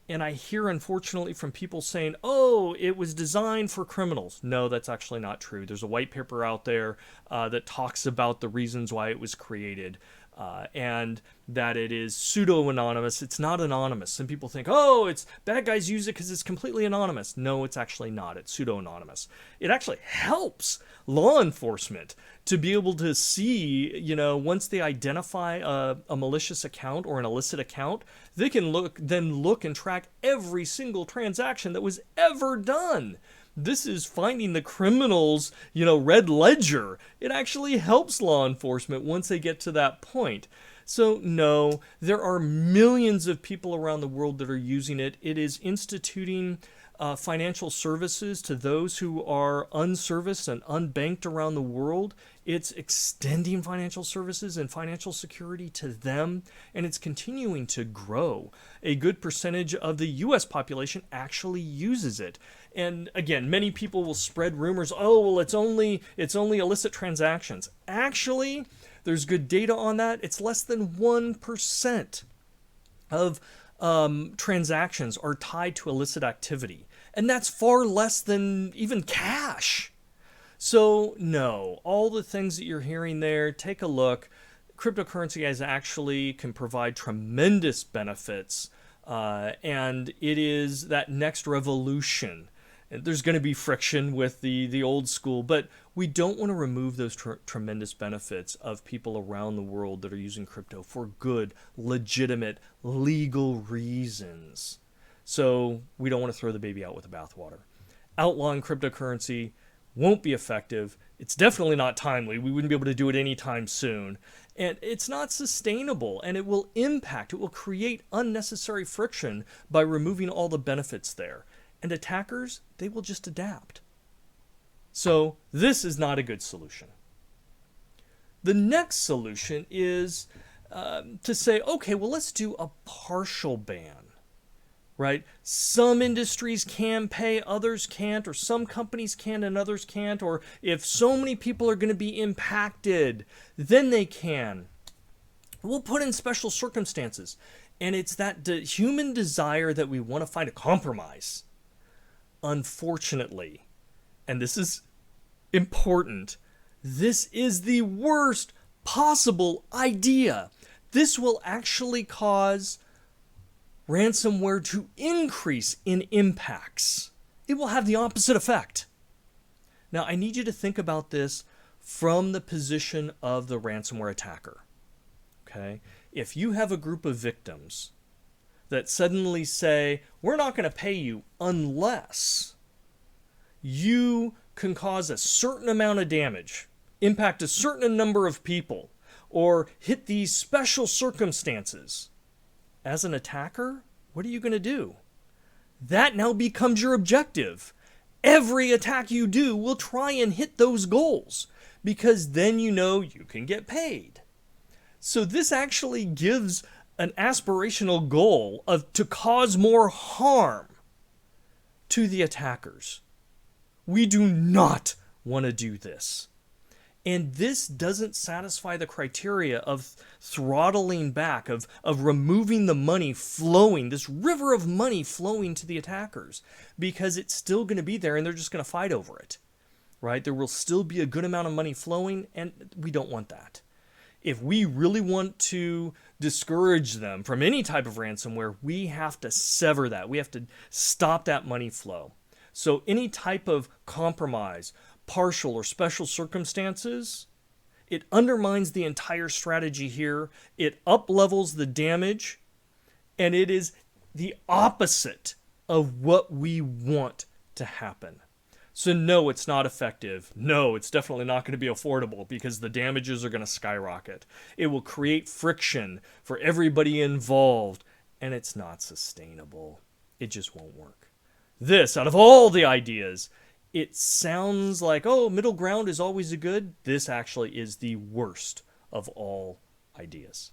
And I hear, unfortunately, from people saying, oh, it was designed for criminals. No, that's actually not true. There's a white paper out there that talks about the reasons why it was created. And that it is pseudo-anonymous. It's not anonymous. Some people think, oh, it's bad guys use it because it's completely anonymous. No, it's actually not. It's pseudo-anonymous. It actually helps law enforcement to be able to see, once they identify a malicious account or an illicit account, they can look and track every single transaction that was ever done. This is finding the criminals, red ledger. It actually helps law enforcement once they get to that point. So no, there are millions of people around the world that are using it. It is instituting financial services to those who are unserviced and unbanked around the world. It's extending financial services and financial security to them, and it's continuing to grow. A good percentage of the U.S. population actually uses it. And again, many people will spread rumors, oh, well, it's only illicit transactions. Actually, there's good data on that. It's less than 1% of transactions are tied to illicit activity. And that's far less than even cash. So no, all the things that you're hearing there, take a look. Cryptocurrency actually can provide tremendous benefits, and it is that next revolution. There's going to be friction with the old school, but we don't want to remove those tremendous benefits of people around the world that are using crypto for good, legitimate, legal reasons. So we don't want to throw the baby out with the bathwater. Outlawing cryptocurrency won't be effective. It's definitely not timely. We wouldn't be able to do it anytime soon. And it's not sustainable, and it will create unnecessary friction by removing all the benefits there. And attackers, they will just adapt. So this is not a good solution. The next solution is to say, okay, well, let's do a partial ban. Right? Some industries can pay, others can't, or some companies can and others can't, or if so many people are going to be impacted, then they can. We'll put in special circumstances. And it's that human desire that we want to find a compromise. Unfortunately, and this is important, this is the worst possible idea. This will actually cause ransomware to increase in impacts. It will have the opposite effect. Now, I need you to think about this from the position of the ransomware attacker. Okay? If you have a group of victims that suddenly say, we're not going to pay you unless you can cause a certain amount of damage, impact a certain number of people, or hit these special circumstances, as an attacker, what are you going to do? That now becomes your objective. Every attack you do will try and hit those goals, because then you know you can get paid. So this actually gives an aspirational goal to cause more harm to the attackers. We do not want to do this. And this doesn't satisfy the criteria of throttling back, of removing the money flowing, this river of money flowing to the attackers, because it's still going to be there and they're just going to fight over it, right? There will still be a good amount of money flowing, and we don't want that. If we really want to discourage them from any type of ransomware, we have to sever that. We have to stop that money flow. So any type of compromise, partial or special circumstances, it undermines the entire strategy here. It up-levels the damage, and it is the opposite of what we want to happen. So no, it's not effective. No, it's definitely not going to be affordable because the damages are going to skyrocket. It will create friction for everybody involved, and it's not sustainable. It just won't work. this out of all the ideas, it sounds like, oh, middle ground is always a good. This actually is the worst of all ideas.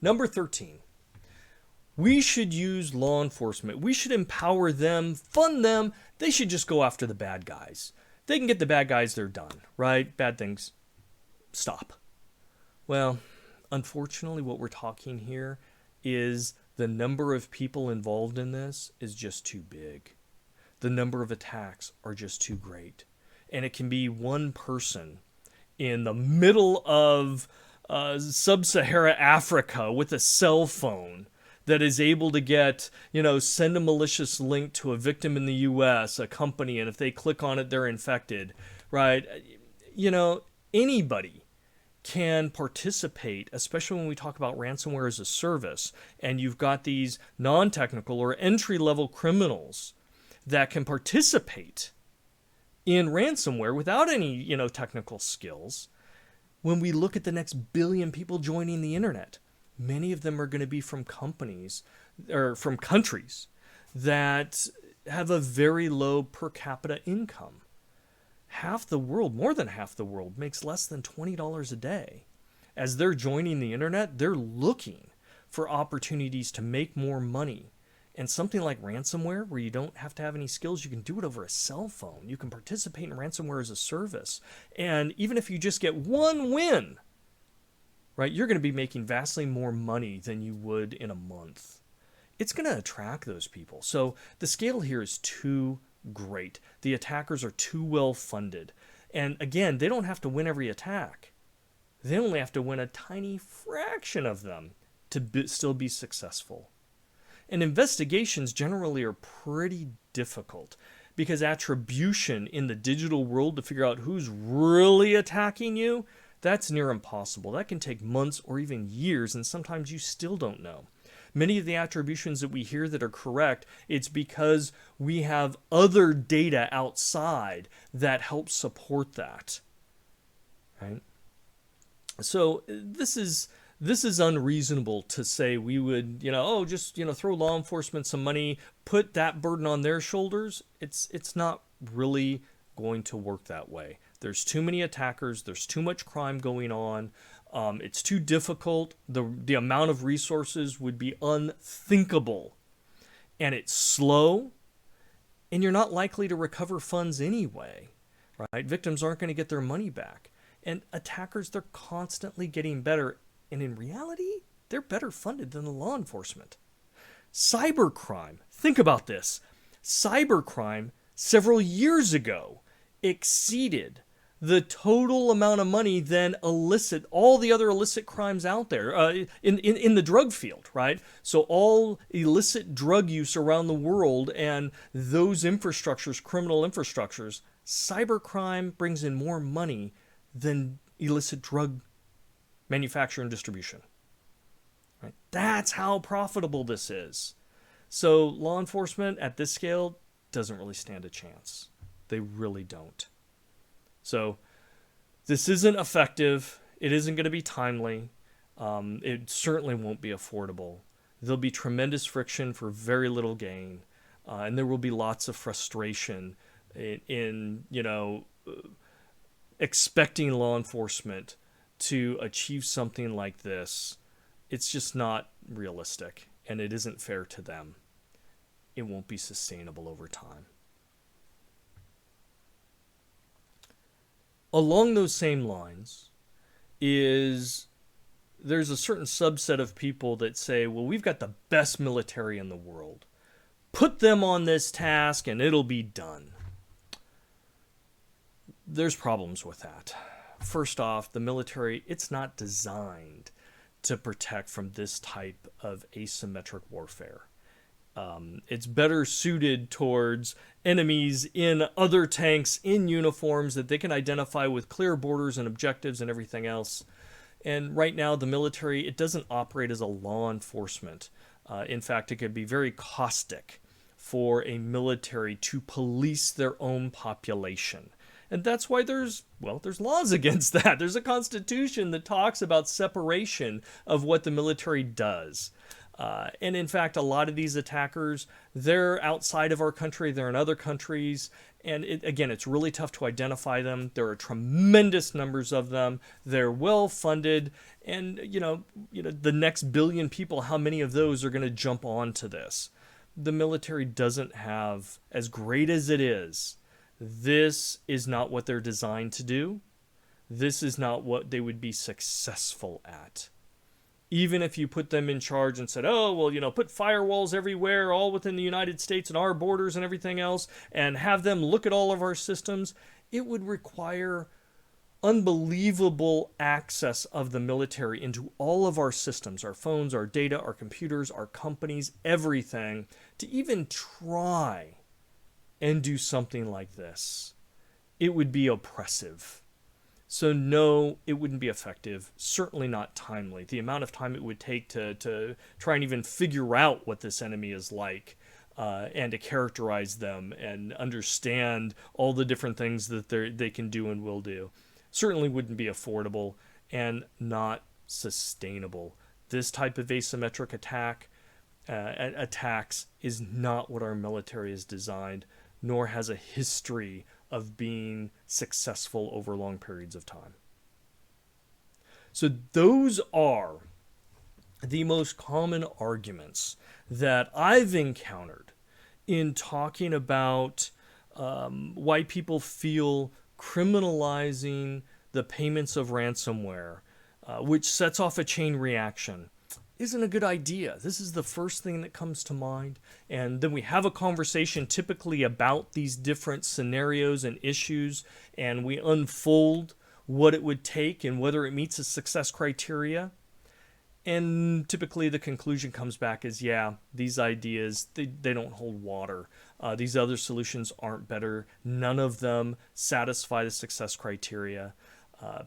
Number 13. We should use law enforcement. We should empower them, fund them. They should just go after the bad guys. They can get the bad guys, they're done, right? Bad things, stop. Well, unfortunately, what we're talking here is the number of people involved in this is just too big. The number of attacks are just too great. And it can be one person in the middle of sub-Sahara Africa with a cell phone that is able to get, send a malicious link to a victim in the US, a company, and if they click on it, they're infected, right? Anybody can participate, especially when we talk about ransomware as a service, and you've got these non-technical or entry-level criminals that can participate in ransomware without any, technical skills. When we look at the next billion people joining the internet, many of them are going to be from companies or from countries that have a very low per capita income. Half the world, more than half the world, makes less than $20 a day. As they're joining the internet, they're looking for opportunities to make more money. And something like ransomware, where you don't have to have any skills, you can do it over a cell phone. You can participate in ransomware as a service. And even if you just get one win, right, you're going to be making vastly more money than you would in a month. It's going to attract those people. So the scale here is too great. The attackers are too well funded. And again, they don't have to win every attack. They only have to win a tiny fraction of them to still be successful. And investigations generally are pretty difficult because attribution in the digital world to figure out who's really attacking you, that's near impossible. That can take months or even years, and sometimes you still don't know. Many of the attributions that we hear that are correct, it's because we have other data outside that helps support that. Right? So this is unreasonable to say we would, just throw law enforcement some money, put that burden on their shoulders. It's not really going to work that way. There's too many attackers. There's too much crime going on. It's too difficult. The amount of resources would be unthinkable. And it's slow. And you're not likely to recover funds anyway. Right? Victims aren't going to get their money back. And attackers, they're constantly getting better. And in reality, they're better funded than the law enforcement. Cybercrime. Think about this. Cybercrime, several years ago, exceeded the total amount of money than all the other illicit crimes out there in the drug field, right? So all illicit drug use around the world and those infrastructures, criminal infrastructures, cybercrime brings in more money than illicit drug manufacture and distribution. Right? That's how profitable this is. So law enforcement at this scale doesn't really stand a chance. They really don't. So this isn't effective. It isn't going to be timely. It certainly won't be affordable. There'll be tremendous friction for very little gain. And there will be lots of frustration in expecting law enforcement to achieve something like this. It's just not realistic, and it isn't fair to them. It won't be sustainable over time. Along those same lines there's a certain subset of people that say, well, we've got the best military in the world. Put them on this task and it'll be done. There's problems with that. First off, the military, it's not designed to protect from this type of asymmetric warfare. It's better suited towards enemies in other tanks, in uniforms that they can identify with clear borders and objectives and everything else. And right now, the military, it doesn't operate as a law enforcement. In fact, it could be very caustic for a military to police their own population. And that's why there's laws against that. There's a constitution that talks about separation of what the military does. And in fact, a lot of these attackers, they're outside of our country, they're in other countries. And again, it's really tough to identify them. There are tremendous numbers of them. They're well funded. And, the next billion people, how many of those are going to jump onto this? The military doesn't have, as great as it is, this is not what they're designed to do. This is not what they would be successful at. Even if you put them in charge and said, oh, well, put firewalls everywhere, all within the United States and our borders and everything else, and have them look at all of our systems, it would require unbelievable access of the military into all of our systems, our phones, our data, our computers, our companies, everything, to even try and do something like this. It would be oppressive. So no, it wouldn't be effective, certainly not timely. The amount of time it would take to try and even figure out what this enemy is like, and to characterize them and understand all the different things that they can do and will do, certainly wouldn't be affordable and not sustainable. This type of asymmetric attacks is not what our military is designed, nor has a history of being successful over long periods of time. So those are the most common arguments that I've encountered in talking about why people feel criminalizing the payments of ransomware, which sets off a chain reaction, isn't a good idea. This is the first thing that comes to mind. And then we have a conversation typically about these different scenarios and issues, and we unfold what it would take and whether it meets a success criteria. And typically the conclusion comes back as, yeah, these ideas, they don't hold water. These other solutions aren't better. None of them satisfy the success criteria.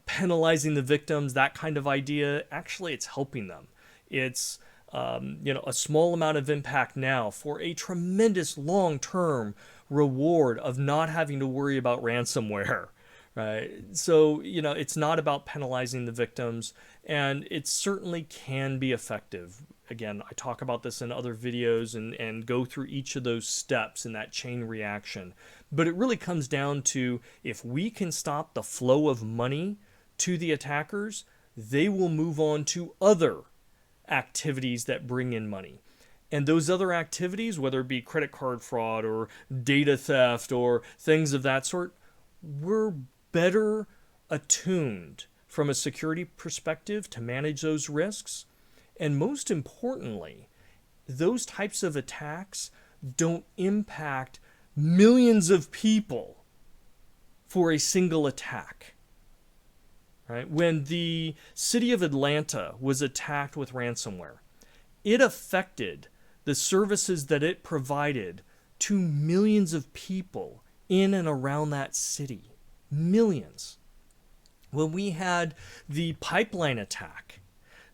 Penalizing the victims, that kind of idea, actually it's helping them. It's a small amount of impact now for a tremendous long-term reward of not having to worry about ransomware, right? So, it's not about penalizing the victims, and it certainly can be effective. Again, I talk about this in other videos and go through each of those steps in that chain reaction. But it really comes down to, if we can stop the flow of money to the attackers, they will move on to other activities that bring in money. And those other activities, whether it be credit card fraud or data theft or things of that sort, we're better attuned from a security perspective to manage those risks. And most importantly, those types of attacks don't impact millions of people for a single attack. Right? When the city of Atlanta was attacked with ransomware, it affected the services that it provided to millions of people in and around that city. Millions. When we had the pipeline attack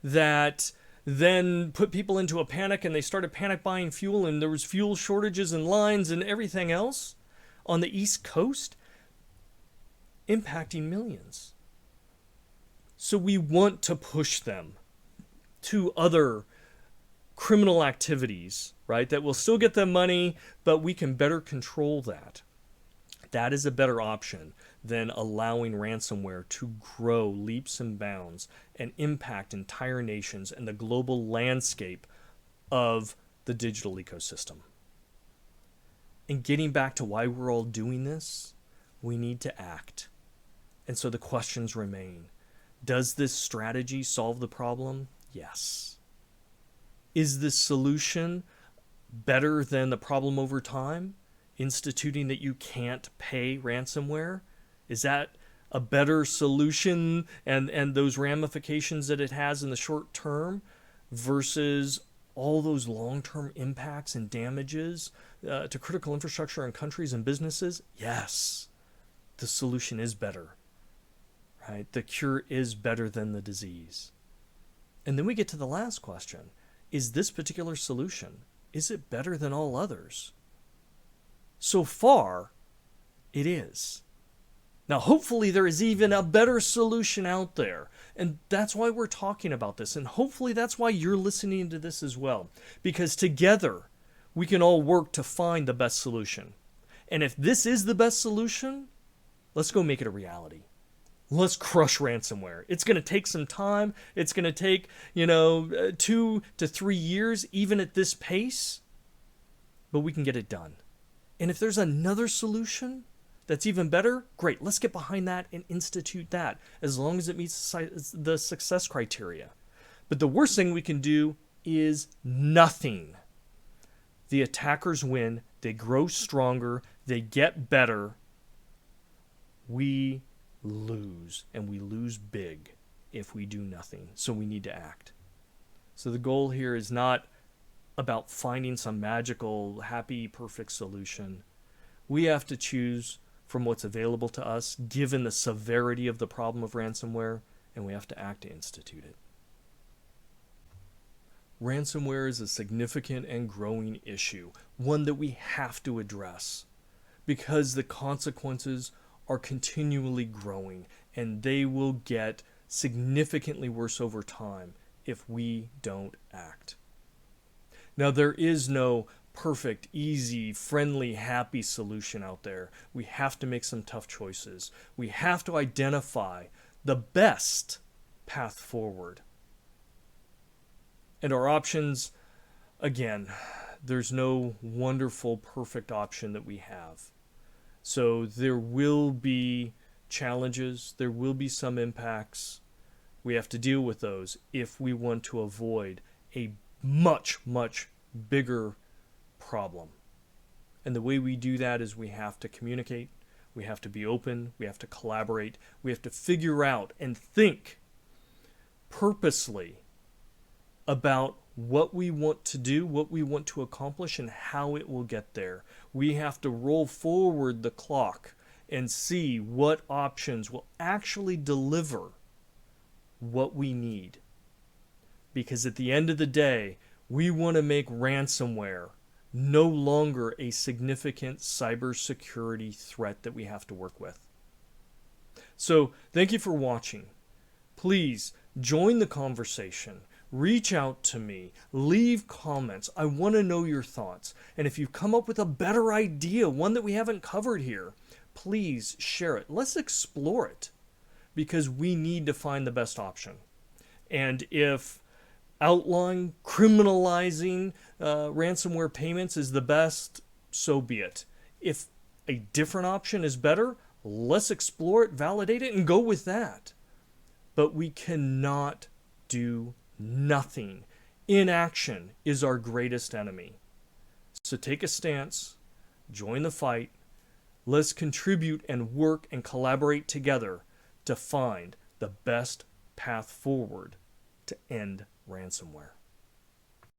that then put people into a panic and they started panic buying fuel, and there was fuel shortages and lines and everything else on the East Coast, impacting millions. So we want to push them to other criminal activities, right? That will still get them money, but we can better control that. That is a better option than allowing ransomware to grow leaps and bounds and impact entire nations and the global landscape of the digital ecosystem. And getting back to why we're all doing this, we need to act. And so the questions remain. Does this strategy solve the problem? Yes. Is this solution better than the problem over time? Instituting that you can't pay ransomware? Is that a better solution and those ramifications that it has in the short term versus all those long-term impacts and damages to critical infrastructure and countries and businesses? Yes. The solution is better. Right? The cure is better than the disease. And then we get to the last question. Is this particular solution, is it better than all others? So far, it is. Now, hopefully there is even a better solution out there. And that's why we're talking about this. And hopefully that's why you're listening to this as well. Because together, we can all work to find the best solution. And if this is the best solution, let's go make it a reality. Let's crush ransomware. It's going to take some time. It's going to take, 2 to 3 years, even at this pace. But we can get it done. And if there's another solution that's even better, great. Let's get behind that and institute that, as long as it meets the success criteria. But the worst thing we can do is nothing. The attackers win. They grow stronger. They get better. We lose, and we lose big if we do nothing. So we need to act. So the goal here is not about finding some magical, happy, perfect solution. We have to choose from what's available to us, given the severity of the problem of ransomware, and we have to act to institute it. Ransomware is a significant and growing issue, one that we have to address, because the consequences are continually growing, and they will get significantly worse over time if we don't act. Now, there is no perfect, easy, friendly, happy solution out there. We have to make some tough choices. We have to identify the best path forward. And our options, again, there's no wonderful, perfect option that we have. So there will be challenges, there will be some impacts. We have to deal with those if we want to avoid a much, much bigger problem. And the way we do that is we have to communicate, we have to be open, we have to collaborate, we have to figure out and think purposely about what we want to do, what we want to accomplish, and how it will get there. We have to roll forward the clock and see what options will actually deliver what we need. Because at the end of the day, we want to make ransomware no longer a significant cybersecurity threat that we have to work with. So, thank you for watching. Please join the conversation. Reach out to me. Leave comments. I want to know your thoughts. And if you've come up with a better idea, one that we haven't covered here, please share it. Let's explore it, because we need to find the best option. And if outlawing, criminalizing ransomware payments is the best, so be it. If a different option is better, let's explore it, validate it, and go with that. But we cannot do nothing. Inaction is our greatest enemy. So take a stance, join the fight. Let's contribute and work and collaborate together to find the best path forward to end ransomware.